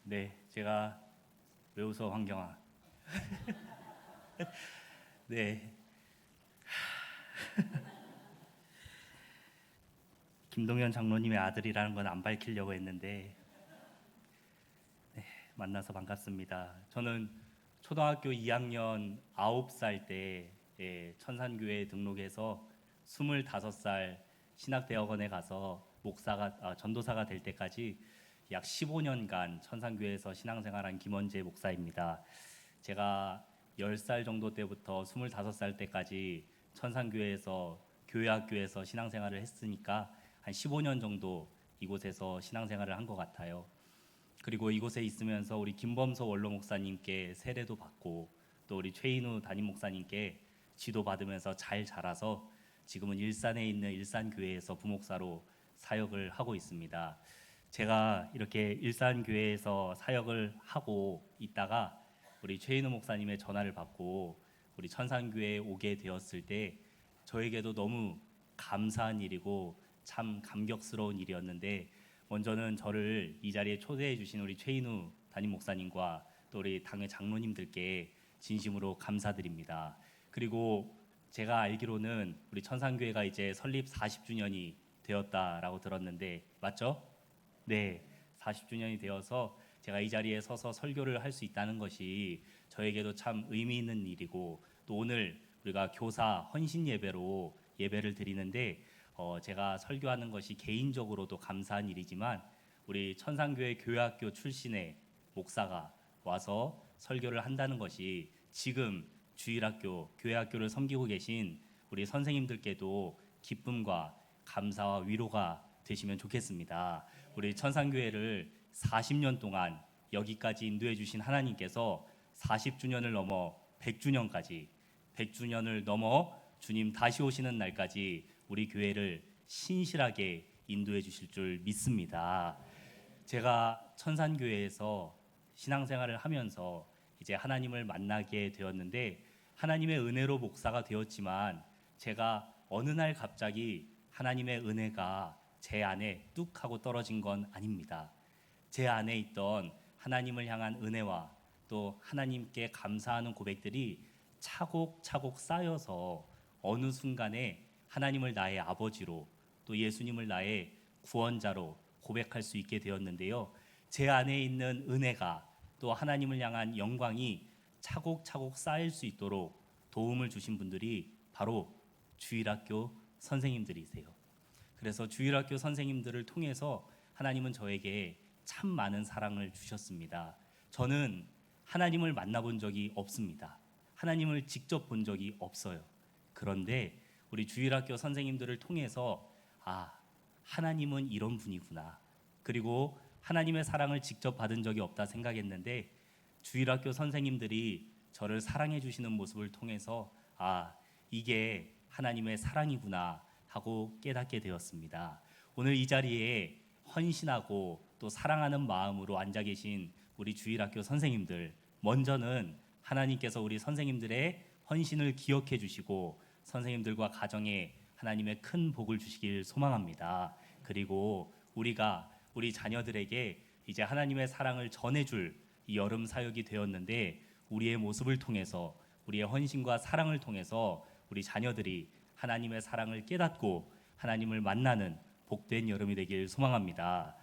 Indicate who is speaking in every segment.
Speaker 1: 네, 제가 왜 웃어 황경아? 네, 김동현 장로님의 아들이라는 건 안 밝히려고 했는데 만나서 반갑습니다. 저는 초등학교 2학년 9살 때 천산교회에 등록해서 25살 신학대학원에 가서 전도사가 될 때까지 약 15년간 천산교회에서 신앙생활한 김원재 목사입니다. 제가 10살 정도 때부터 25살 때까지 천산교회에서 교회학교에서 신앙생활을 했으니까 한 15년 정도 이곳에서 신앙생활을 한 것 같아요. 그리고 이곳에 있으면서 우리 김범서 원로 목사님께 세례도 받고 또 우리 최인우 담임 목사님께 지도받으면서 잘 자라서 지금은 일산에 있는 일산교회에서 부목사로 사역을 하고 있습니다. 제가 이렇게 일산교회에서 사역을 하고 있다가 우리 최인우 목사님의 전화를 받고 우리 천산교회에 오게 되었을 때 저에게도 너무 감사한 일이고 참 감격스러운 일이었는데, 먼저는 저를 이 자리에 초대해 주신 우리 최인우 담임 목사님과 또 우리 당회 장로님들께 진심으로 감사드립니다. 그리고 제가 알기로는 우리 천산교회가 이제 설립 40주년이 되었다라고 들었는데 맞죠? 네, 40주년이 되어서 제가 이 자리에 서서 설교를 할 수 있다는 것이 저에게도 참 의미 있는 일이고, 또 오늘 우리가 교사 헌신 예배로 예배를 드리는데 제가 설교하는 것이 개인적으로도 감사한 일이지만 우리 천산교회 교회학교 출신의 목사가 와서 설교를 한다는 것이 지금 주일학교, 교회학교를 섬기고 계신 우리 선생님들께도 기쁨과 감사와 위로가 되시면 좋겠습니다. 우리 천산교회를 40년 동안 여기까지 인도해 주신 하나님께서 40주년을 넘어 100주년까지, 100주년을 넘어 주님 다시 오시는 날까지 우리 교회를 신실하게 인도해 주실 줄 믿습니다. 제가 천산교회에서 신앙생활을 하면서 이제 하나님을 만나게 되었는데, 하나님의 은혜로 목사가 되었지만 제가 어느 날 갑자기 하나님의 은혜가 제 안에 뚝 하고 떨어진 건 아닙니다. 제 안에 있던 하나님을 향한 은혜와 또 하나님께 감사하는 고백들이 차곡차곡 쌓여서 어느 순간에 하나님을 나의 아버지로 또 예수님을 나의 구원자로 고백할 수 있게 되었는데요. 제 안에 있는 은혜가 또 하나님을 향한 영광이 차곡차곡 쌓일 수 있도록 도움을 주신 분들이 바로 주일학교 선생님들이세요. 그래서 주일학교 선생님들을 통해서 하나님은 저에게 참 많은 사랑을 주셨습니다. 저는 하나님을 만나본 적이 없습니다. 하나님을 직접 본 적이 없어요. 그런데 우리 주일학교 선생님들을 통해서 하나님은 이런 분이구나, 그리고 하나님의 사랑을 직접 받은 적이 없다 생각했는데 주일학교 선생님들이 저를 사랑해 주시는 모습을 통해서 이게 하나님의 사랑이구나 하고 깨닫게 되었습니다. 오늘 이 자리에 헌신하고 또 사랑하는 마음으로 앉아 계신 우리 주일학교 선생님들, 먼저는 하나님께서 우리 선생님들의 헌신을 기억해 주시고 선생님들과 가정에 하나님의 큰 복을 주시길 소망합니다. 그리고 우리가 우리 자녀들에게 이제 하나님의 사랑을 전해줄 이 여름 사역이 되었는데, 우리의 모습을 통해서, 우리의 헌신과 사랑을 통해서 우리 자녀들이 하나님의 사랑을 깨닫고 하나님을 만나는 복된 여름이 되길 소망합니다.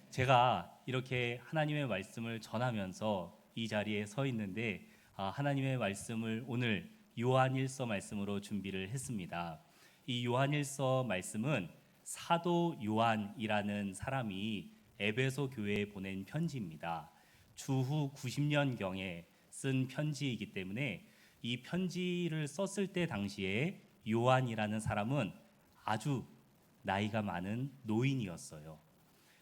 Speaker 1: 제가 이렇게 하나님의 말씀을 전하면서 이 자리에 서 있는데 하나님의 말씀을 오늘 요한일서 말씀으로 준비를 했습니다. 이 요한일서 말씀은 사도 요한이라는 사람이 에베소 교회에 보낸 편지입니다. 주후 90년경에 쓴 편지이기 때문에 이 편지를 썼을 때 당시에 요한이라는 사람은 아주 나이가 많은 노인이었어요.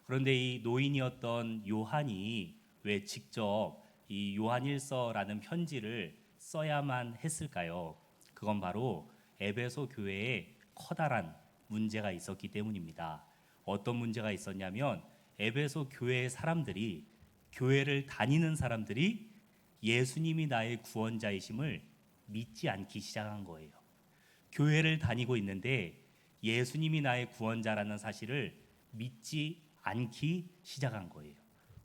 Speaker 1: 그런데 이 노인이었던 요한이 왜 직접 이 요한일서라는 편지를 써야만 했을까요? 그건 바로 에베소 교회에 커다란 문제가 있었기 때문입니다. 어떤 문제가 있었냐면 에베소 교회의 사람들이, 교회를 다니는 사람들이 예수님이 나의 구원자이심을 믿지 않기 시작한 거예요. 교회를 다니고 있는데 예수님이 나의 구원자라는 사실을 믿지 않기 시작한 거예요.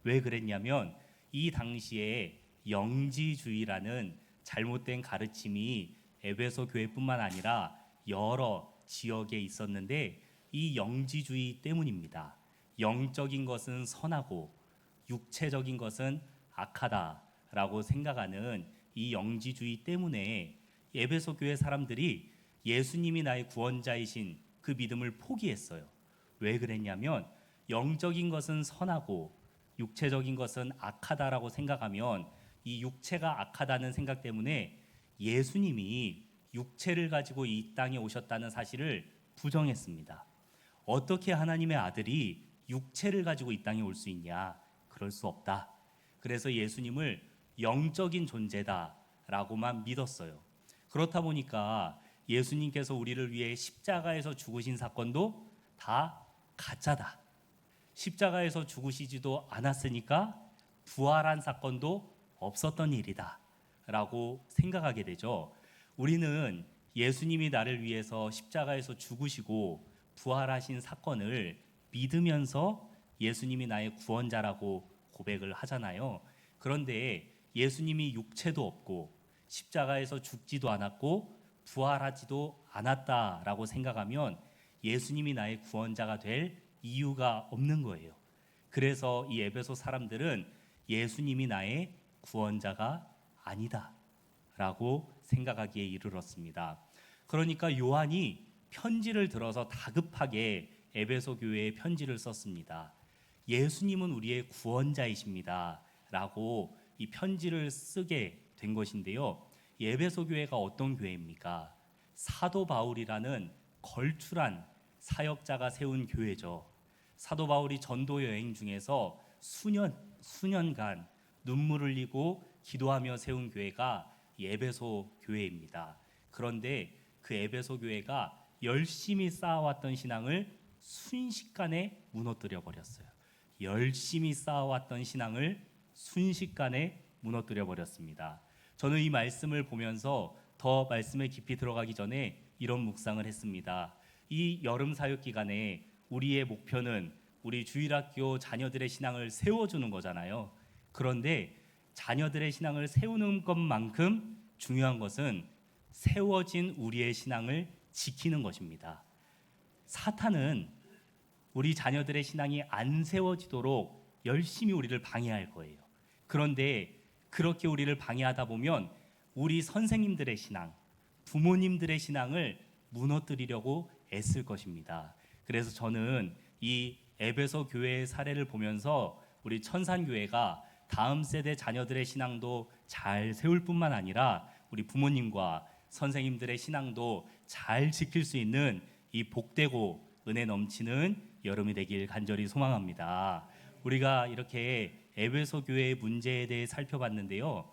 Speaker 1: 왜 그랬냐면 이 당시에 영지주의라는 잘못된 가르침이 에베소 교회뿐만 아니라 여러 지역에 있었는데 이 영지주의 때문입니다. 영적인 것은 선하고 육체적인 것은 악하다라고 생각하는 이 영지주의 때문에 에베소 교회 사람들이 예수님이 나의 구원자이신 그 믿음을 포기했어요. 왜 그랬냐면 영적인 것은 선하고 육체적인 것은 악하다라고 생각하면 이 육체가 악하다는 생각 때문에 예수님이 육체를 가지고 이 땅에 오셨다는 사실을 부정했습니다. 어떻게 하나님의 아들이 육체를 가지고 이 땅에 올 수 있냐? 그럴 수 없다. 그래서 예수님을 영적인 존재다라고만 믿었어요. 그렇다 보니까 예수님께서 우리를 위해 십자가에서 죽으신 사건도 다 가짜다. 십자가에서 죽으시지도 않았으니까 부활한 사건도 없었던 일이다 라고 생각하게 되죠. 우리는 예수님이 나를 위해서 십자가에서 죽으시고 부활하신 사건을 믿으면서 예수님이 나의 구원자라고 고백을 하잖아요. 그런데 예수님이 육체도 없고 십자가에서 죽지도 않았고 부활하지도 않았다라고 생각하면 예수님이 나의 구원자가 될 이유가 없는 거예요. 그래서 이 에베소 사람들은 예수님이 나의 구원자가 아니다 라고 생각하기에 이르렀습니다. 그러니까 요한이 편지를 들어서 다급하게 에베소 교회에 편지를 썼습니다. 예수님은 우리의 구원자이십니다 라고 이 편지를 쓰게 된 것인데요. 에베소 교회가 어떤 교회입니까? 사도 바울이라는 걸출한 사역자가 세운 교회죠. 사도 바울이 전도 여행 중에서 수년간 눈물을 흘리고 기도하며 세운 교회가 에베소 교회입니다. 그런데 그 에베소 교회가 열심히 쌓아왔던 신앙을 순식간에 무너뜨려 버렸어요. 열심히 쌓아왔던 신앙을 순식간에 무너뜨려 버렸습니다. 저는 이 말씀을 보면서 더 말씀에 깊이 들어가기 전에 이런 묵상을 했습니다. 이 여름 사역 기간에 우리의 목표는 우리 주일학교 자녀들의 신앙을 세워주는 거잖아요. 그런데 자녀들의 신앙을 세우는 것만큼 중요한 것은 세워진 우리의 신앙을 지키는 것입니다. 사탄은 우리 자녀들의 신앙이 안 세워지도록 열심히 우리를 방해할 거예요. 그런데 그렇게 우리를 방해하다 보면 우리 선생님들의 신앙, 부모님들의 신앙을 무너뜨리려고 애쓸 것입니다. 그래서 저는 이 에베소 교회의 사례를 보면서 우리 천산교회가 다음 세대 자녀들의 신앙도 잘 세울 뿐만 아니라 우리 부모님과 선생님들의 신앙도 잘 지킬 수 있는 이 복되고 은혜 넘치는 여름이 되길 간절히 소망합니다. 우리가 이렇게 에베소 교회의 문제에 대해 살펴봤는데요.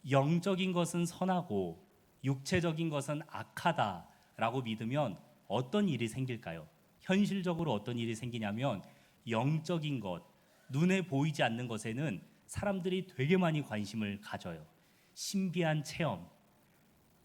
Speaker 1: 영적인 것은 선하고 육체적인 것은 악하다라고 믿으면 어떤 일이 생길까요? 현실적으로 어떤 일이 생기냐면 영적인 것, 눈에 보이지 않는 것에는 사람들이 되게 많이 관심을 가져요. 신비한 체험,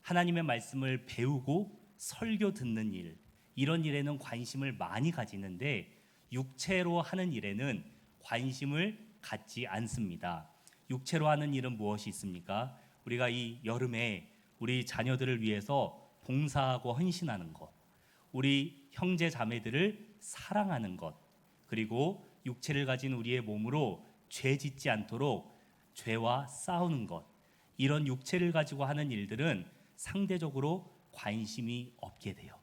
Speaker 1: 하나님의 말씀을 배우고 설교 듣는 일, 이런 일에는 관심을 많이 가지는데 육체로 하는 일에는 관심을 갖지 않습니다. 육체로 하는 일은 무엇이 있습니까? 우리가 이 여름에 우리 자녀들을 위해서 봉사하고 헌신하는 것, 우리 형제 자매들을 사랑하는 것, 그리고 육체를 가진 우리의 몸으로 죄 짓지 않도록 죄와 싸우는 것, 이런 육체를 가지고 하는 일들은 상대적으로 관심이 없게 돼요.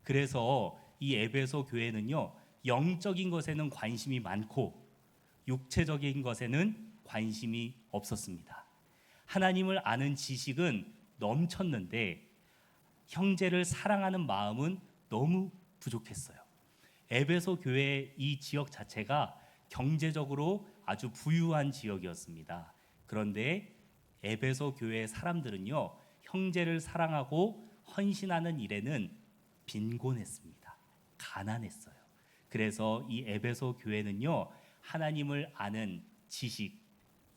Speaker 1: 그래서 이 에베소 교회는요, 영적인 것에는 관심이 많고 육체적인 것에는 관심이 없었습니다. 하나님을 아는 지식은 넘쳤는데 형제를 사랑하는 마음은 너무 부족했어요. 에베소 교회의 이 지역 자체가 경제적으로 아주 부유한 지역이었습니다. 그런데 에베소 교회의 사람들은요, 형제를 사랑하고 헌신하는 일에는 빈곤했습니다. 가난했어요. 그래서 이 에베소 교회는요, 하나님을 아는 지식,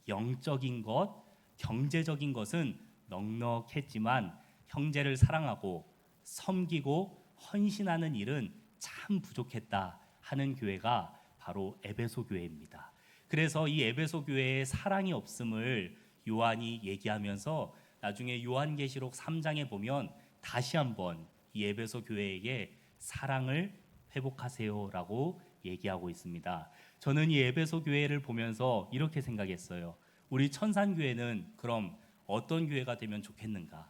Speaker 1: 영적인 것, 경제적인 것은 넉넉했지만 형제를 사랑하고 섬기고 헌신하는 일은 참 부족했다 하는 교회가 바로 에베소 교회입니다. 그래서 이 에베소 교회에 사랑이 없음을 요한이 얘기하면서 나중에 요한계시록 3장에 보면 다시 한번 이 에베소 교회에게 사랑을 회복하세요라고 얘기하고 있습니다. 저는 이 에베소 교회를 보면서 이렇게 생각했어요. 우리 천산교회는 그럼 어떤 교회가 되면 좋겠는가?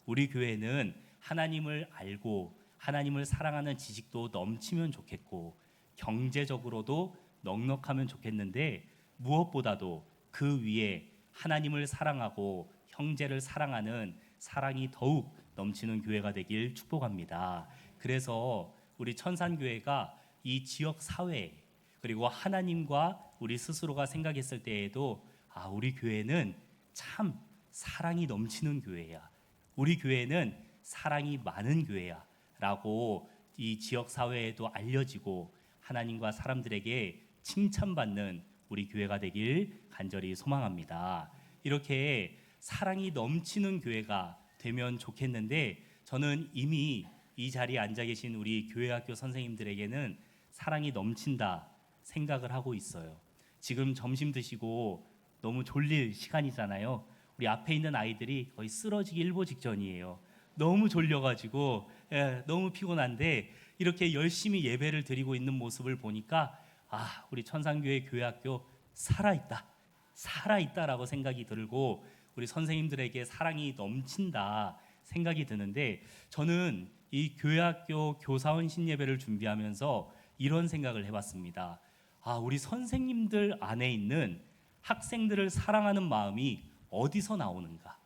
Speaker 1: 우리 교회는 하나님을 알고 하나님을 사랑하는 지식도 넘치면 좋겠고 경제적으로도 넉넉하면 좋겠는데 무엇보다도 그 위에 하나님을 사랑하고 형제를 사랑하는 사랑이 더욱 넘치는 교회가 되길 축복합니다. 그래서 우리 천산교회가 이 지역 사회 그리고 하나님과 우리 스스로가 생각했을 때에도 우리 교회는 참 사랑이 넘치는 교회야. 우리 교회는 사랑이 많은 교회야 라고 이 지역 사회에도 알려지고 하나님과 사람들에게 칭찬받는 우리 교회가 되길 간절히 소망합니다. 이렇게 사랑이 넘치는 교회가 되면 좋겠는데 저는 이미 이 자리에 앉아 계신 우리 교회학교 선생님들에게는 사랑이 넘친다 생각을 하고 있어요. 지금 점심 드시고 너무 졸릴 시간이잖아요. 우리 앞에 있는 아이들이 거의 쓰러지기 일보 직전이에요. 너무 졸려가지고 너무 피곤한데 이렇게 열심히 예배를 드리고 있는 모습을 보니까 우리 천산교회 교회학교 살아있다라고 생각이 들고 우리 선생님들에게 사랑이 넘친다 생각이 드는데 저는 이 교회학교 교사원 신예배를 준비하면서 이런 생각을 해봤습니다. 우리 선생님들 안에 있는 학생들을 사랑하는 마음이 어디서 나오는가?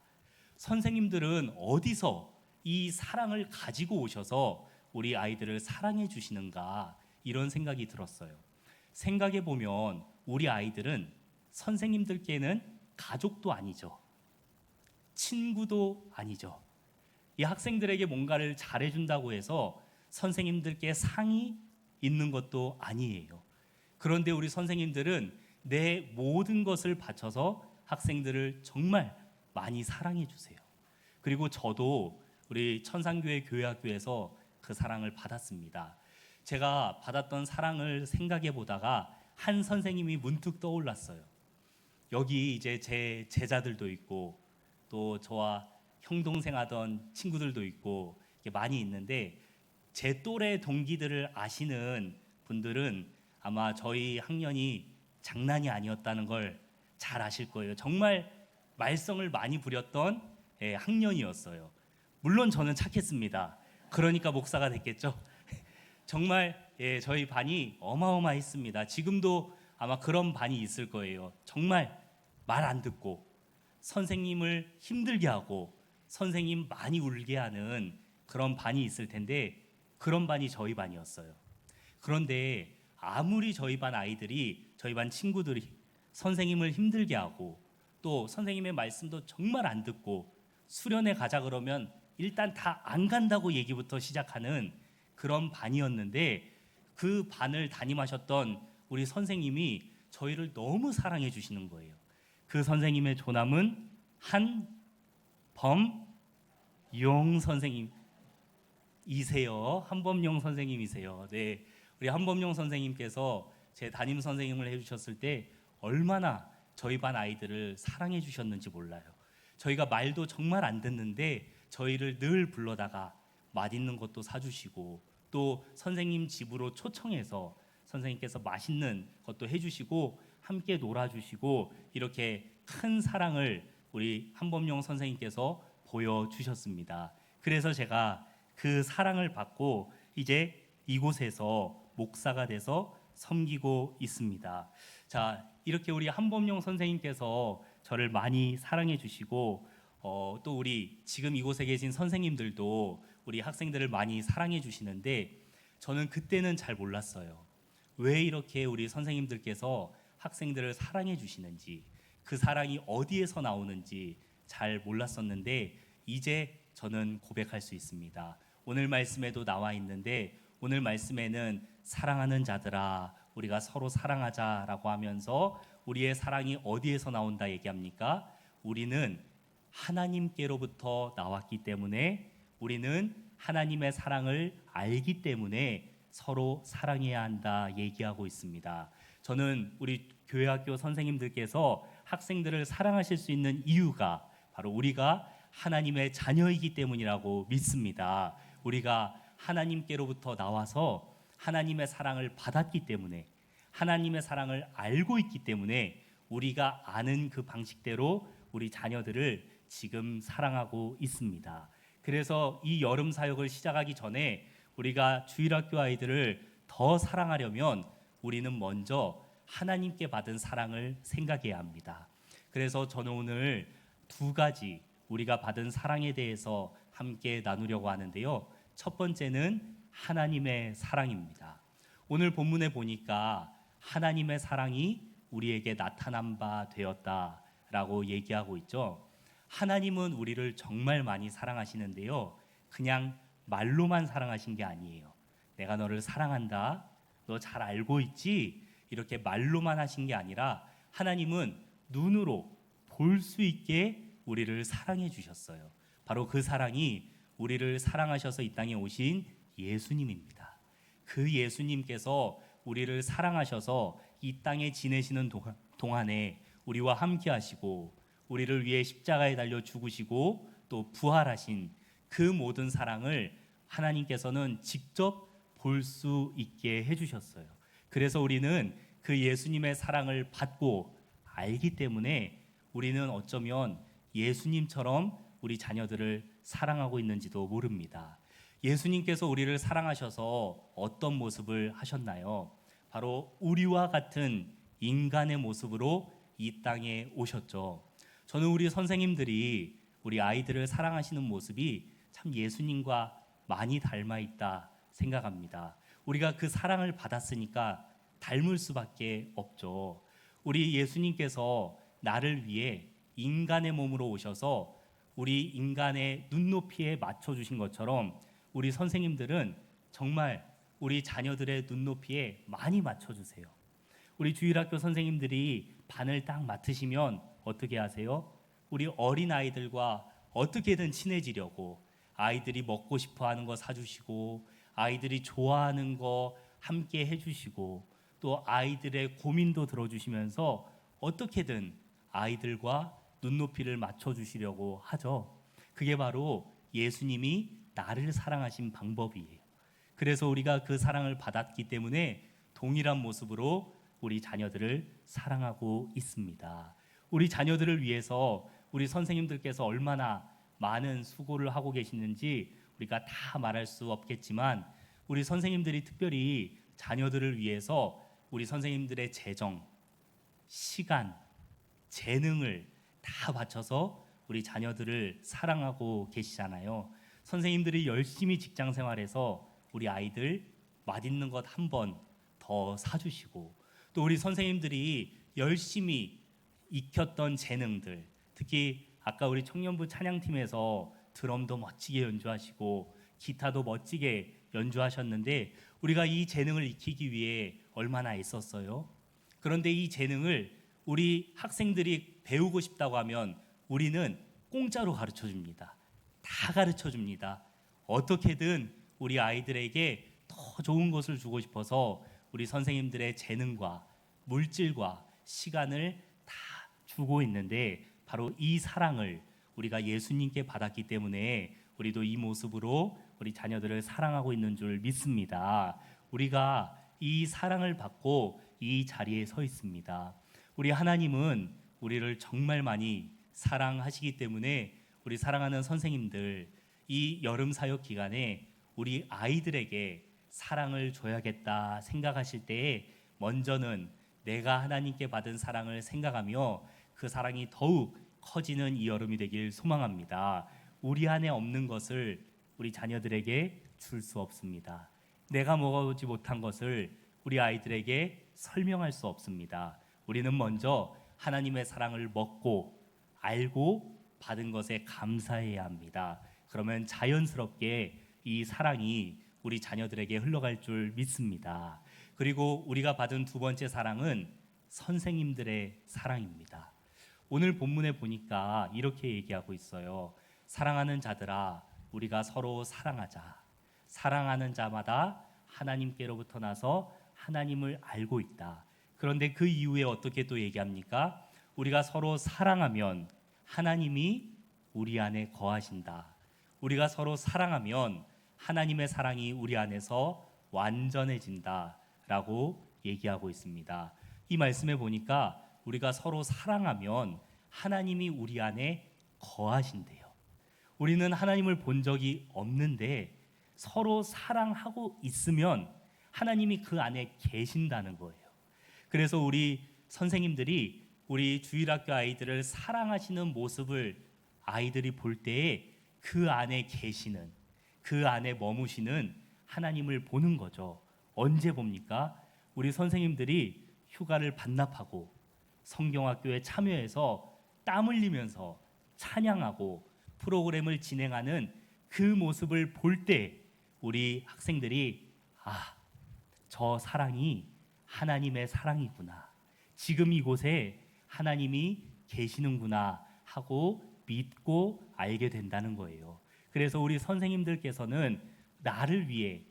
Speaker 1: 선생님들은 어디서 이 사랑을 가지고 오셔서 우리 아이들을 사랑해 주시는가? 이런 생각이 들었어요. 생각해 보면 우리 아이들은 선생님들께는 가족도 아니죠. 친구도 아니죠. 이 학생들에게 뭔가를 잘해준다고 해서 선생님들께 상이 있는 것도 아니에요. 그런데 우리 선생님들은 내 모든 것을 바쳐서 학생들을 정말 많이 사랑해 주세요. 그리고 저도 우리 천산교회 교회학교에서 그 사랑을 받았습니다. 제가 받았던 사랑을 생각해 보다가 한 선생님이 문득 떠올랐어요. 여기 이제 제 제자들도 있고 또 저와 형동생 하던 친구들도 있고 많이 있는데 제 또래 동기들을 아시는 분들은 아마 저희 학년이 장난이 아니었다는 걸 잘 아실 거예요. 정말 말썽을 많이 부렸던 학년이었어요. 물론 저는 착했습니다. 그러니까 목사가 됐겠죠. 정말 저희 반이 어마어마했습니다. 지금도 아마 그런 반이 있을 거예요. 정말 말 안 듣고 선생님을 힘들게 하고 선생님 많이 울게 하는 그런 반이 있을 텐데 그런 반이 저희 반이었어요. 그런데 아무리 저희 반 아이들이 저희 반 친구들이 선생님을 힘들게 하고 또 선생님의 말씀도 정말 안 듣고 수련회 가자 그러면 일단 다 안 간다고 얘기부터 시작하는 그런 반이었는데 그 반을 담임하셨던 우리 선생님이 저희를 너무 사랑해 주시는 거예요. 그 선생님의 조남은 한범용 선생님이세요. 한범용 선생님이세요. 네, 우리 한범용 선생님께서 제 담임 선생님을 해주셨을 때 얼마나 저희 반 아이들을 사랑해 주셨는지 몰라요. 저희가 말도 정말 안 듣는데 저희를 늘 불러다가 맛있는 것도 사주시고 또 선생님 집으로 초청해서 선생님께서 맛있는 것도 해주시고 함께 놀아주시고 이렇게 큰 사랑을 우리 한범용 선생님께서 보여주셨습니다. 그래서 제가 그 사랑을 받고 이제 이곳에서 목사가 돼서 섬기고 있습니다. 자, 이렇게 우리 한범용 선생님께서 저를 많이 사랑해 주시고 또 우리 지금 이곳에 계신 선생님들도 우리 학생들을 많이 사랑해 주시는데 저는 그때는 잘 몰랐어요. 왜 이렇게 우리 선생님들께서 학생들을 사랑해 주시는지 그 사랑이 어디에서 나오는지 잘 몰랐었는데 이제 저는 고백할 수 있습니다. 오늘 말씀에도 나와 있는데 오늘 말씀에는 사랑하는 자들아 우리가 서로 사랑하자라고 하면서 우리의 사랑이 어디에서 나온다 얘기합니까? 우리는 하나님께로부터 나왔기 때문에 우리는 하나님의 사랑을 알기 때문에 서로 사랑해야 한다 얘기하고 있습니다. 저는 우리 교회학교 선생님들께서 학생들을 사랑하실 수 있는 이유가 바로 우리가 하나님의 자녀이기 때문이라고 믿습니다. 우리가 하나님께로부터 나와서 하나님의 사랑을 받았기 때문에, 하나님의 사랑을 알고 있기 때문에 우리가 아는 그 방식대로 우리 자녀들을 지금 사랑하고 있습니다. 그래서 이 여름 사역을 시작하기 전에 우리가 주일학교 아이들을 더 사랑하려면 우리는 먼저 하나님께 받은 사랑을 생각해야 합니다. 그래서 저는 오늘 두 가지 우리가 받은 사랑에 대해서 함께 나누려고 하는데요. 첫 번째는 하나님의 사랑입니다. 오늘 본문에 보니까 하나님의 사랑이 우리에게 나타난 바 되었다라고 얘기하고 있죠. 하나님은 우리를 정말 많이 사랑하시는데요. 그냥 말로만 사랑하신 게 아니에요. 내가 너를 사랑한다. 너 잘 알고 있지? 이렇게 말로만 하신 게 아니라 하나님은 눈으로 볼 수 있게 우리를 사랑해 주셨어요. 바로 그 사랑이 우리를 사랑하셔서 이 땅에 오신 예수님입니다. 그 예수님께서 우리를 사랑하셔서 이 땅에 지내시는 동안에 우리와 함께 하시고 우리를 위해 십자가에 달려 죽으시고 또 부활하신 그 모든 사랑을 하나님께서는 직접 볼 수 있게 해주셨어요. 그래서 우리는 그 예수님의 사랑을 받고 알기 때문에 우리는 어쩌면 예수님처럼 우리 자녀들을 사랑하고 있는지도 모릅니다. 예수님께서 우리를 사랑하셔서 어떤 모습을 하셨나요? 바로 우리와 같은 인간의 모습으로 이 땅에 오셨죠. 저는 우리 선생님들이 우리 아이들을 사랑하시는 모습이 참 예수님과 많이 닮아 있다 생각합니다. 우리가 그 사랑을 받았으니까 닮을 수밖에 없죠. 우리 예수님께서 나를 위해 인간의 몸으로 오셔서 우리 인간의 눈높이에 맞춰 주신 것처럼 우리 선생님들은 정말 우리 자녀들의 눈높이에 많이 맞춰 주세요. 우리 주일학교 선생님들이 반을 딱 맡으시면 어떻게 하세요? 우리 어린 아이들과 어떻게든 친해지려고 아이들이 먹고 싶어 하는 거 사주시고 아이들이 좋아하는 거 함께 해주시고 또 아이들의 고민도 들어주시면서 어떻게든 아이들과 눈높이를 맞춰주시려고 하죠. 그게 바로 예수님이 나를 사랑하신 방법이에요. 그래서 우리가 그 사랑을 받았기 때문에 동일한 모습으로 우리 자녀들을 사랑하고 있습니다. 우리 자녀들을 위해서 우리 선생님들께서 얼마나 많은 수고를 하고 계시는지 우리가 다 말할 수 없겠지만 우리 선생님들이 특별히 자녀들을 위해서 우리 선생님들의 재정, 시간, 재능을 다 바쳐서 우리 자녀들을 사랑하고 계시잖아요. 선생님들이 열심히 직장 생활해서 우리 아이들 맛있는 것 한 번 더 사주시고 또 우리 선생님들이 열심히 익혔던 재능들, 특히 아까 우리 청년부 찬양팀에서 드럼도 멋지게 연주하시고 기타도 멋지게 연주하셨는데 우리가 이 재능을 익히기 위해 얼마나 애썼어요. 그런데 이 재능을 우리 학생들이 배우고 싶다고 하면 우리는 공짜로 가르쳐 줍니다. 다 가르쳐 줍니다. 어떻게든 우리 아이들에게 더 좋은 것을 주고 싶어서 우리 선생님들의 재능과 물질과 시간을 다 주고 있는데 바로 이 사랑을 우리가 예수님께 받았기 때문에 우리도 이 모습으로 우리 자녀들을 사랑하고 있는 줄 믿습니다. 우리가 이 사랑을 받고 이 자리에 서 있습니다. 우리 하나님은 우리를 정말 많이 사랑하시기 때문에 우리 사랑하는 선생님들 이 여름 사역 기간에 우리 아이들에게 사랑을 줘야겠다 생각하실 때에 먼저는 내가 하나님께 받은 사랑을 생각하며 그 사랑이 더욱 커지는 이 여름이 되길 소망합니다. 우리 안에 없는 것을 우리 자녀들에게 줄 수 없습니다. 내가 먹어보지 못한 것을 우리 아이들에게 설명할 수 없습니다. 우리는 먼저 하나님의 사랑을 먹고 알고 받은 것에 감사해야 합니다. 그러면 자연스럽게 이 사랑이 우리 자녀들에게 흘러갈 줄 믿습니다. 그리고 우리가 받은 두 번째 사랑은 선생님들의 사랑입니다. 오늘 본문에 보니까 이렇게 얘기하고 있어요. 사랑하는 자들아 우리가 서로 사랑하자. 사랑하는 자마다 하나님께로부터 나서 하나님을 알고 있다. 그런데 그 이후에 어떻게 또 얘기합니까? 우리가 서로 사랑하면 하나님이 우리 안에 거하신다. 우리가 서로 사랑하면 하나님의 사랑이 우리 안에서 완전해진다라고 얘기하고 있습니다. 이 말씀에 보니까 우리가 서로 사랑하면 하나님이 우리 안에 거하신대요. 우리는 하나님을 본 적이 없는데 서로 사랑하고 있으면 하나님이 그 안에 계신다는 거예요. 그래서 우리 선생님들이 우리 주일학교 아이들을 사랑하시는 모습을 아이들이 볼 때에 그 안에 계시는, 그 안에 머무시는 하나님을 보는 거죠. 언제 봅니까? 우리 선생님들이 휴가를 반납하고 성경학교에 참여해서 땀 흘리면서 찬양하고 프로그램을 진행하는 그 모습을 볼 때 우리 학생들이 저 사랑이 하나님의 사랑이구나. 지금 이곳에 하나님이 계시는구나 하고 믿고 알게 된다는 거예요. 그래서 우리 선생님들께서는 나를 위해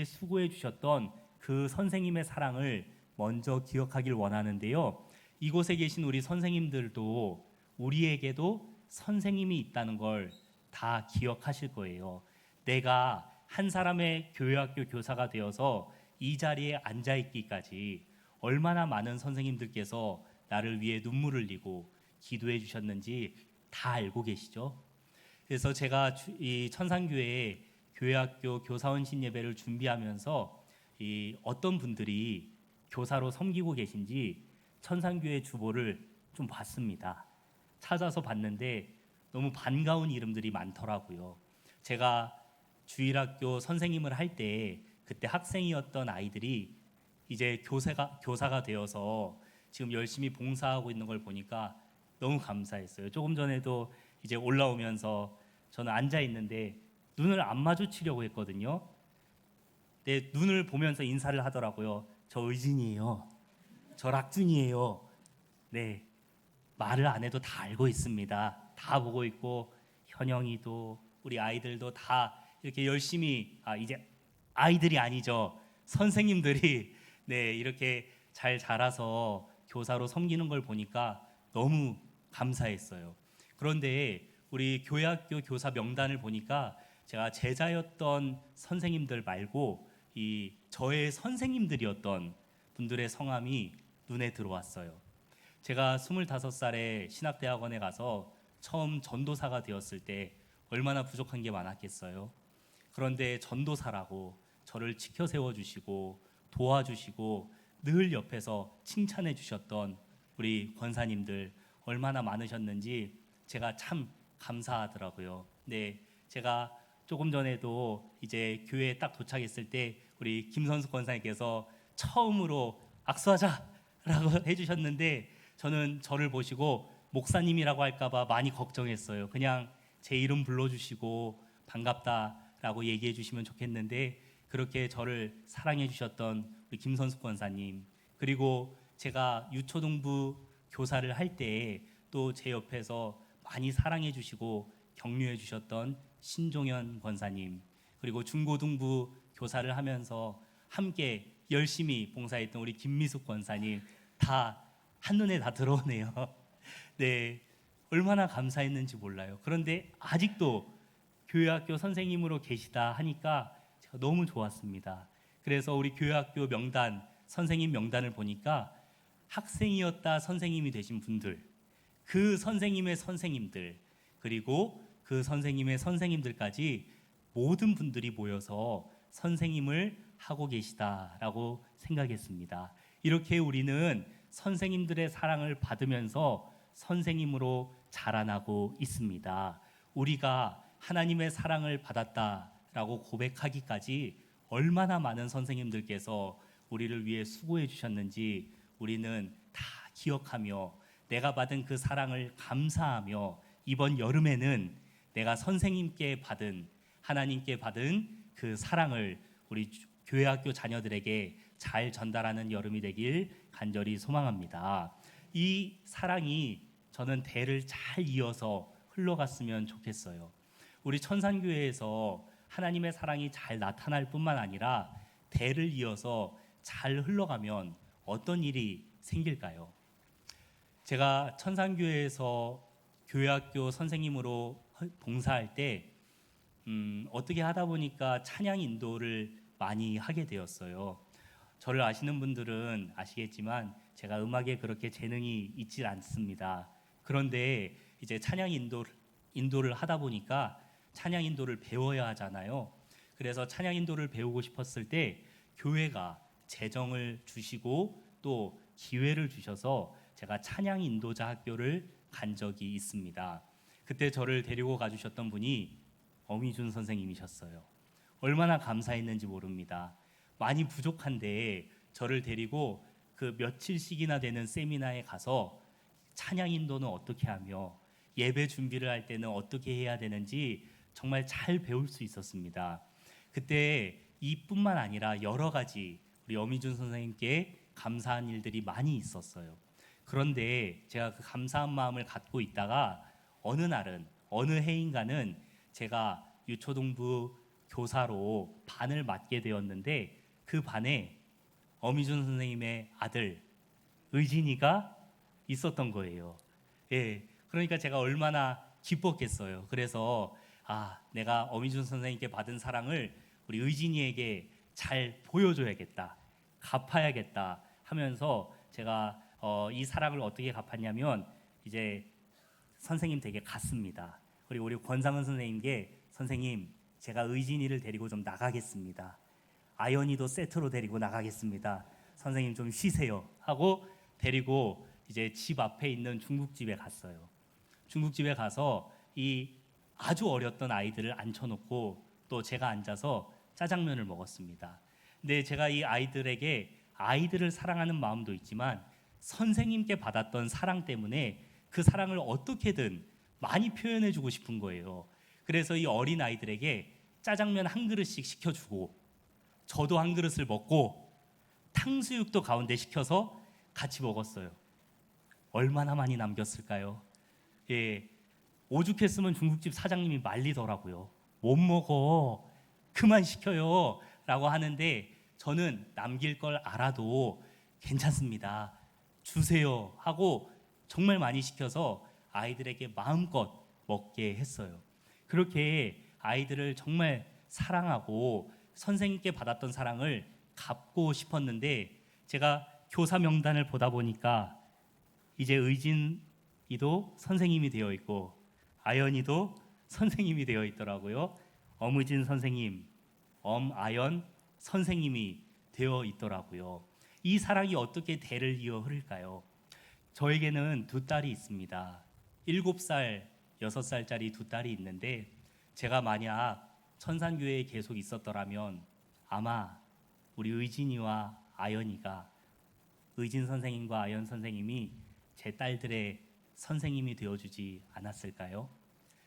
Speaker 1: 수고해 주셨던 그 선생님의 사랑을 먼저 기억하길 원하는데요. 이곳에 계신 우리 선생님들도 우리에게도 선생님이 있다는 걸 다 기억하실 거예요. 내가 한 사람의 교회학교 교사가 되어서 이 자리에 앉아 있기까지 얼마나 많은 선생님들께서 나를 위해 눈물을 흘리고 기도해 주셨는지 다 알고 계시죠? 그래서 제가 이 천산교회 교회학교 교사원신 예배를 준비하면서 이 어떤 분들이 교사로 섬기고 계신지 천산교회 주보를 좀 봤습니다. 찾아서 봤는데 너무 반가운 이름들이 많더라고요. 제가 주일학교 선생님을 할 때 그때 학생이었던 아이들이 이제 교사가 되어서 지금 열심히 봉사하고 있는 걸 보니까 너무 감사했어요. 조금 전에도 이제 올라오면서 저는 앉아 있는데 눈을 안 마주치려고 했거든요. 내 눈을 보면서 인사를 하더라고요. 저 의진이에요. 저 락준이에요. 네, 말을 안 해도 다 알고 있습니다. 다 보고 있고 현영이도 우리 아이들도 다 이렇게 열심히 이제 아이들이 아니죠. 선생님들이 네, 이렇게 잘 자라서 교사로 섬기는 걸 보니까 너무 감사했어요. 그런데 우리 교회학교 교사 명단을 보니까 제가 제자였던 선생님들 말고 이 저의 선생님들이었던 분들의 성함이 눈에 들어왔어요. 제가 25살에 신학대학원에 가서 처음 전도사가 되었을 때 얼마나 부족한 게 많았겠어요. 그런데 전도사라고 저를 지켜 세워주시고 도와주시고 늘 옆에서 칭찬해 주셨던 우리 권사님들 얼마나 많으셨는지 제가 참 감사하더라고요. 네, 제가 조금 전에도 이제 교회에 딱 도착했을 때 우리 김선수 권사님께서 처음으로 악수하자라고 해주셨는데 저는 저를 보시고 목사님이라고 할까봐 많이 걱정했어요. 그냥 제 이름 불러주시고 반갑다라고 얘기해 주시면 좋겠는데 그렇게 저를 사랑해 주셨던 우리 김선수 권사님, 그리고 제가 유초등부 교사를 할 때 또 제 옆에서 많이 사랑해 주시고 격려해 주셨던 신종현 권사님, 그리고 중고등부 교사를 하면서 함께 열심히 봉사했던 우리 김미숙 권사님 다 한눈에 다 들어오네요. 네, 얼마나 감사했는지 몰라요. 그런데 아직도 교회학교 선생님으로 계시다 하니까 제가 너무 좋았습니다. 그래서 우리 교회학교 명단, 선생님 명단을 보니까 학생이었다 선생님이 되신 분들, 그 선생님의 선생님들, 그리고 그 선생님의 선생님들까지 모든 분들이 모여서 선생님을 하고 계시다라고 생각했습니다. 이렇게 우리는 선생님들의 사랑을 받으면서 선생님으로 자라나고 있습니다. 우리가 하나님의 사랑을 받았다라고 고백하기까지 얼마나 많은 선생님들께서 우리를 위해 수고해 주셨는지 우리는 다 기억하며 내가 받은 그 사랑을 감사하며 이번 여름에는 내가 선생님께 받은, 하나님께 받은 그 사랑을 우리 교회학교 자녀들에게 잘 전달하는 여름이 되길 간절히 소망합니다. 이 사랑이 저는 대를 잘 이어서 흘러갔으면 좋겠어요. 우리 천산교회에서 하나님의 사랑이 잘 나타날 뿐만 아니라 대를 이어서 잘 흘러가면 어떤 일이 생길까요? 제가 천산교회에서 교회학교 선생님으로 봉사할 때 어떻게 하다 보니까 찬양 인도를 많이 하게 되었어요. 저를 아시는 분들은 아시겠지만 제가 음악에 그렇게 재능이 있지 않습니다. 그런데 이제 찬양 인도를 하다 보니까 찬양 인도를 배워야 하잖아요. 그래서 찬양 인도를 배우고 싶었을 때 교회가 재정을 주시고 또 기회를 주셔서 제가 찬양 인도자 학교를 간 적이 있습니다. 그때 저를 데리고 가주셨던 분이 엄희준 선생님이셨어요. 얼마나 감사했는지 모릅니다. 많이 부족한데 저를 데리고 그 며칠씩이나 되는 세미나에 가서 찬양 인도는 어떻게 하며 예배 준비를 할 때는 어떻게 해야 되는지 정말 잘 배울 수 있었습니다. 그때 이뿐만 아니라 여러 가지 우리 엄희준 선생님께 감사한 일들이 많이 있었어요. 그런데 제가 그 감사한 마음을 갖고 있다가 어느 날은 어느 해인가는 제가 유초동부 교사로 반을 맡게 되었는데 그 반에 엄희준 선생님의 아들 의진이가 있었던 거예요. 예, 그러니까 제가 얼마나 기뻤겠어요. 그래서 내가 엄희준 선생님께 받은 사랑을 우리 의진이에게 잘 보여줘야겠다, 갚아야겠다 하면서 제가 이 사랑을 어떻게 갚았냐면 이제 선생님 댁에 갔습니다. 그리고 우리 권상은 선생님께 선생님 제가 의진이를 데리고 좀 나가겠습니다. 아연이도 세트로 데리고 나가겠습니다. 선생님 좀 쉬세요 하고 데리고 이제 집 앞에 있는 중국집에 갔어요. 중국집에 가서 이 아주 어렸던 아이들을 앉혀놓고 또 제가 앉아서 짜장면을 먹었습니다. 근데 제가 이 아이들에게 아이들을 사랑하는 마음도 있지만 선생님께 받았던 사랑 때문에 그 사랑을 어떻게든 많이 표현해주고 싶은 거예요. 그래서 이 어린 아이들에게 짜장면 한 그릇씩 시켜주고 저도 한 그릇을 먹고 탕수육도 가운데 시켜서 같이 먹었어요. 얼마나 많이 남겼을까요? 예, 오죽했으면 중국집 사장님이 말리더라고요. 못 먹어, 그만 시켜요 라고 하는데 저는 남길 걸 알아도 괜찮습니다, 주세요 하고 정말 많이 시켜서 아이들에게 마음껏 먹게 했어요. 그렇게 아이들을 정말 사랑하고 선생님께 받았던 사랑을 갚고 싶었는데 제가 교사 명단을 보다 보니까 이제 의진이도 선생님이 되어 있고 아연이도 선생님이 되어 있더라고요. 엄의진 선생님, 엄아연 선생님이 되어 있더라고요. 이 사랑이 어떻게 대를 이어 흐를까요? 저에게는 두 딸이 있습니다. 7살, 6살짜리 두 딸이 있는데 제가 만약 천산교회에 계속 있었더라면 아마 우리 의진이와 아연이가 의진 선생님과 아연 선생님이 제 딸들의 선생님이 되어주지 않았을까요?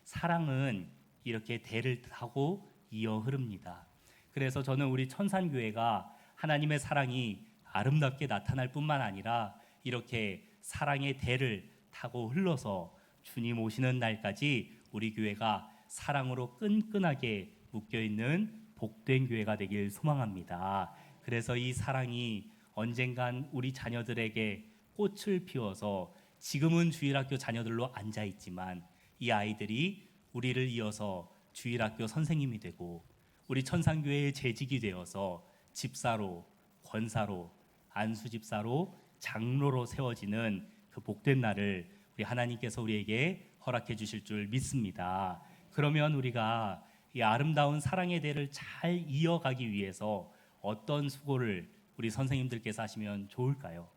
Speaker 1: 사랑은 이렇게 대를 타고 이어 흐릅니다. 그래서 저는 우리 천산교회가 하나님의 사랑이 아름답게 나타날 뿐만 아니라 이렇게 사랑의 대를 타고 흘러서 주님 오시는 날까지 우리 교회가 사랑으로 끈끈하게 묶여있는 복된 교회가 되길 소망합니다. 그래서 이 사랑이 언젠간 우리 자녀들에게 꽃을 피워서 지금은 주일학교 자녀들로 앉아있지만 이 아이들이 우리를 이어서 주일학교 선생님이 되고 우리 천산교회의 재직이 되어서 집사로, 권사로, 안수집사로, 장로로 세워지는 그 복된 날을 우리 하나님께서 우리에게 허락해 주실 줄 믿습니다. 그러면 우리가 이 아름다운 사랑의 대를 잘 이어가기 위해서 어떤 수고를 우리 선생님들께서 하시면 좋을까요?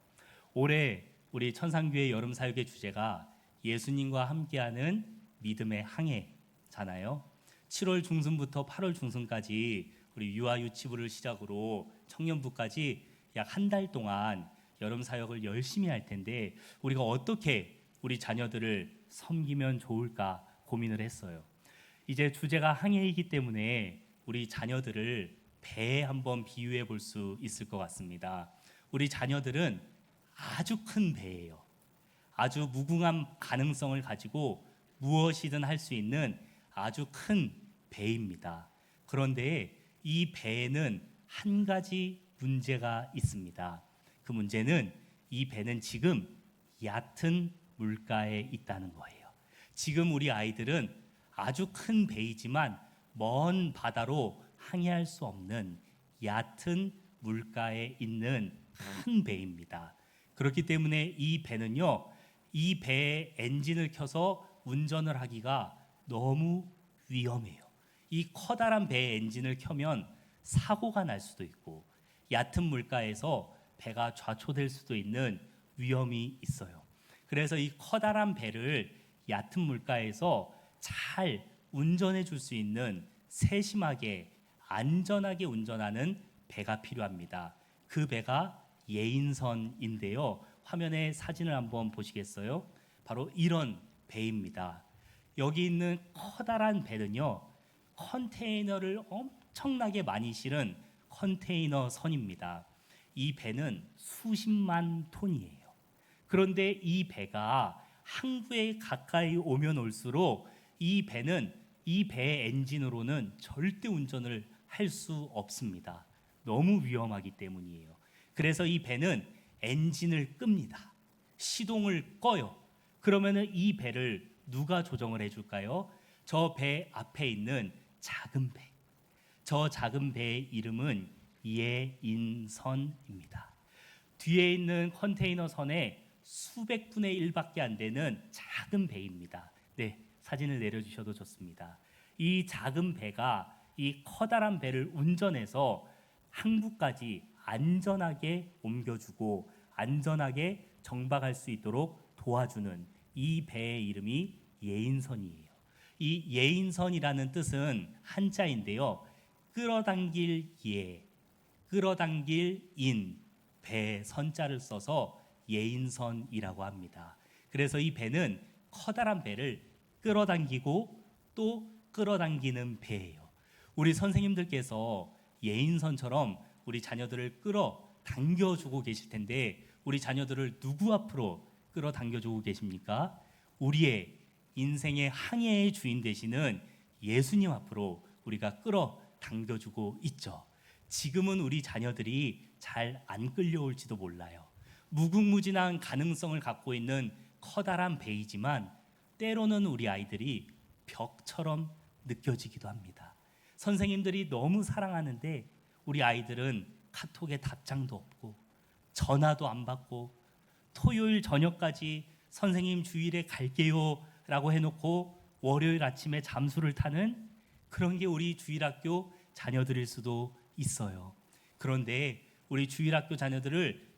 Speaker 1: 올해 우리 천산교회 여름 사역의 주제가 예수님과 함께하는 믿음의 항해잖아요. 7월 중순부터 8월 중순까지 우리 유아 유치부를 시작으로 청년부까지 약 한 달 동안 여름 사역을 열심히 할 텐데 우리가 어떻게 우리 자녀들을 섬기면 좋을까 고민을 했어요. 이제 주제가 항해이기 때문에 우리 자녀들을 배에 한번 비유해 볼 수 있을 것 같습니다. 우리 자녀들은 아주 큰 배예요. 아주 무궁한 가능성을 가지고 무엇이든 할 수 있는 아주 큰 배입니다. 그런데 이 배에는 한 가지 문제가 있습니다. 그 문제는 이 배는 지금 얕은 물가에 있다는 거예요. 지금 우리 아이들은 아주 큰 배이지만 먼 바다로 항해할 수 없는 얕은 물가에 있는 큰 배입니다. 그렇기 때문에 이 배는요, 이 배의 엔진을 켜서 운전을 하기가 너무 위험해요. 이 커다란 배의 엔진을 켜면 사고가 날 수도 있고 얕은 물가에서 배가 좌초될 수도 있는 위험이 있어요. 그래서 이 커다란 배를 얕은 물가에서 잘 운전해 줄 수 있는 세심하게 안전하게 운전하는 배가 필요합니다. 그 배가 예인선인데요. 화면에 사진을 한번 보시겠어요? 바로 이런 배입니다. 여기 있는 커다란 배는요, 컨테이너를 엄청나게 많이 실은 컨테이너 선입니다. 이 배는 수십만 톤이에요. 그런데 이 배가 항구에 가까이 오면 올수록 이 배는 이 배의 엔진으로는 절대 운전을 할 수 없습니다. 너무 위험하기 때문이에요. 그래서 이 배는 엔진을 끕니다. 시동을 꺼요. 그러면은 이 배를 누가 조정을 해줄까요? 저 배 앞에 있는 작은 배. 저 작은 배의 이름은 예인선입니다. 뒤에 있는 컨테이너 선에 수백 분의 1밖에 안 되는 작은 배입니다. 네, 사진을 내려주셔도 좋습니다. 이 작은 배가 이 커다란 배를 운전해서 항구까지 안전하게 옮겨주고 안전하게 정박할 수 있도록 도와주는 이 배의 이름이 예인선이에요. 이 예인선이라는 뜻은 한자인데요. 끌어당길 예, 끌어당길 인, 배 선자를 써서 예인선이라고 합니다. 그래서 이 배는 커다란 배를 끌어당기고 또 끌어당기는 배예요. 우리 선생님들께서 예인선처럼 우리 자녀들을 끌어당겨주고 계실 텐데 우리 자녀들을 누구 앞으로 끌어당겨주고 계십니까? 우리의 인생의 항해의 주인 되시는 예수님 앞으로 우리가 끌어당겨주고 있죠. 지금은 우리 자녀들이 잘 안 끌려올지도 몰라요. 무궁무진한 가능성을 갖고 있는 커다란 배이지만 때로는 우리 아이들이 벽처럼 느껴지기도 합니다. 선생님들이 너무 사랑하는데 우리 아이들은 카톡에 답장도 없고 전화도 안 받고 토요일 저녁까지 선생님 주일에 갈게요 라고 해놓고 월요일 아침에 잠수를 타는 그런 게 우리 주일학교 자녀들일 수도 있어요. 그런데 우리 주일학교 자녀들을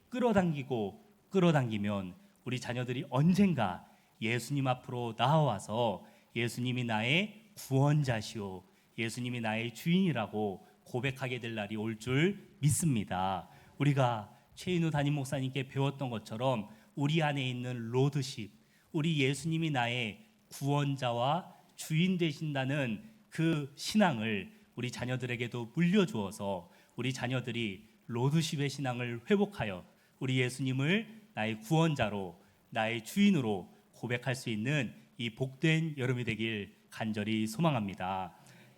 Speaker 1: 끌어당기면 우리 자녀들이 언젠가 예수님 앞으로 나와서 예수님이 나의 구원자시오, 예수님이 나의 주인이라고 고백하게 될 날이 올 줄 믿습니다. 우리가 최인우 담임 목사님께 배웠던 것처럼 우리 안에 있는 로드십, 우리 예수님이 나의 구원자와 주인 되신다는 그 신앙을 우리 자녀들에게도 물려주어서 우리 자녀들이 로드십의 신앙을 회복하여 우리 예수님을 나의 구원자로 나의 주인으로 고백할 수 있는 이 복된 여름이 되길 간절히 소망합니다.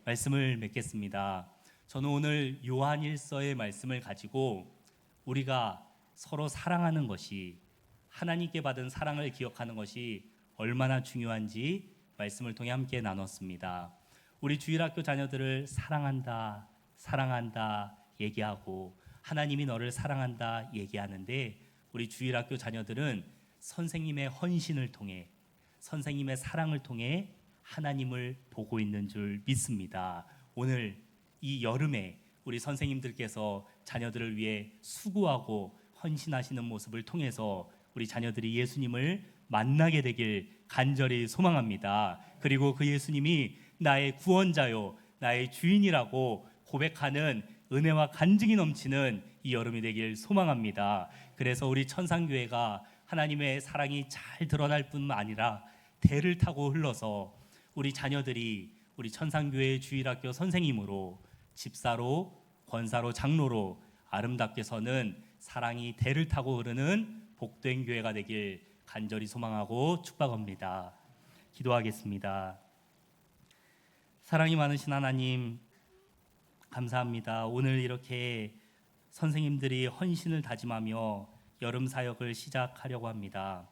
Speaker 1: 말씀을 맺겠습니다. 저는 오늘 요한일서의 말씀을 가지고 우리가 서로 사랑하는 것이 하나님께 받은 사랑을 기억하는 것이 얼마나 중요한지 말씀을 통해 함께 나눴습니다. 우리 주일학교 자녀들을 사랑한다, 사랑한다 얘기하고 하나님이 너를 사랑한다 얘기하는데 우리 주일학교 자녀들은 선생님의 헌신을 통해 선생님의 사랑을 통해 하나님을 보고 있는 줄 믿습니다. 오늘 이 여름에 우리 선생님들께서 자녀들을 위해 수고하고 헌신하시는 모습을 통해서 우리 자녀들이 예수님을 만나게 되길 간절히 소망합니다. 그리고 그 예수님이 나의 구원자요, 나의 주인이라고 고백하는 은혜와 간증이 넘치는 이 여름이 되길 소망합니다. 그래서 우리 천상교회가 하나님의 사랑이 잘 드러날 뿐만 아니라 대를 타고 흘러서 우리 자녀들이 우리 천상교회 주일학교 선생님으로 집사로 권사로 장로로 아름답게 서는 사랑이 대를 타고 흐르는 복된 교회가 되길 간절히 소망하고 축복합니다. 기도하겠습니다. 사랑이 많으신 하나님 감사합니다. 오늘 이렇게 선생님들이 헌신을 다짐하며 여름 사역을 시작하려고 합니다.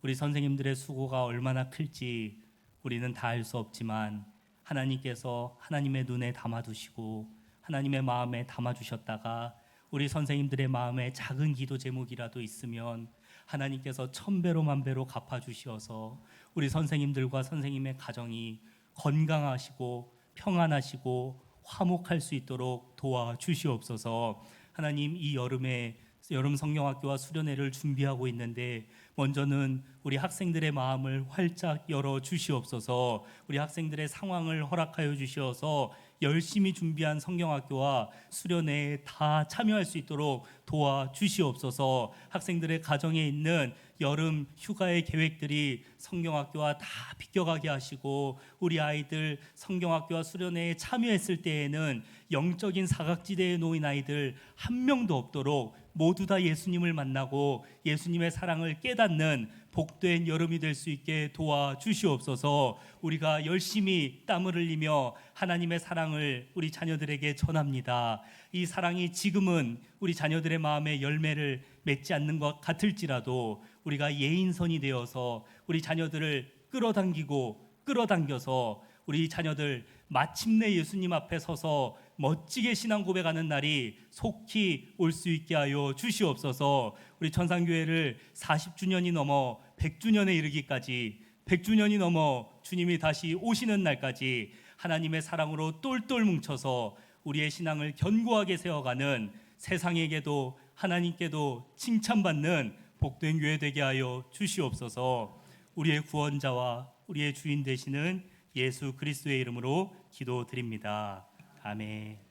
Speaker 1: 우리 선생님들의 수고가 얼마나 클지 우리는 다 알 수 없지만 하나님께서 하나님의 눈에 담아두시고 하나님의 마음에 담아주셨다가 우리 선생님들의 마음에 작은 기도 제목이라도 있으면 하나님께서 천배로 만배로 갚아주시어서 우리 선생님들과 선생님의 가정이 건강하시고 평안하시고 화목할 수 있도록 도와주시옵소서. 하나님, 이 여름에 여름 성경학교와 수련회를 준비하고 있는데 먼저는 우리 학생들의 마음을 활짝 열어 주시옵소서. 우리 학생들의 상황을 허락하여 주시어서 열심히 준비한 성경학교와 수련회에 다 참여할 수 있도록 도와주시옵소서. 학생들의 가정에 있는 여름 휴가의 계획들이 성경학교와 다 비껴가게 하시고 우리 아이들 성경학교와 수련회에 참여했을 때에는 영적인 사각지대에 놓인 아이들 한 명도 없도록 모두 다 예수님을 만나고 예수님의 사랑을 깨닫는 복된 여름이 될 수 있게 도와주시옵소서. 우리가 열심히 땀을 흘리며 하나님의 사랑을 우리 자녀들에게 전합니다. 이 사랑이 지금은 우리 자녀들의 마음에 열매를 맺지 않는 것 같을지라도 우리가 예인선이 되어서 우리 자녀들을 끌어당겨서 우리 자녀들 마침내 예수님 앞에 서서 멋지게 신앙 고백하는 날이 속히 올 수 있게 하여 주시옵소서. 우리 천산교회를 40주년이 넘어 100주년에 이르기까지 100주년이 넘어 주님이 다시 오시는 날까지 하나님의 사랑으로 똘똘 뭉쳐서 우리의 신앙을 견고하게 세워가는 세상에게도 하나님께도 칭찬받는 복된 교회 되게 하여 주시옵소서. 우리의 구원자와 우리의 주인 되시는 예수 그리스도의 이름으로 기도드립니다. 아멘.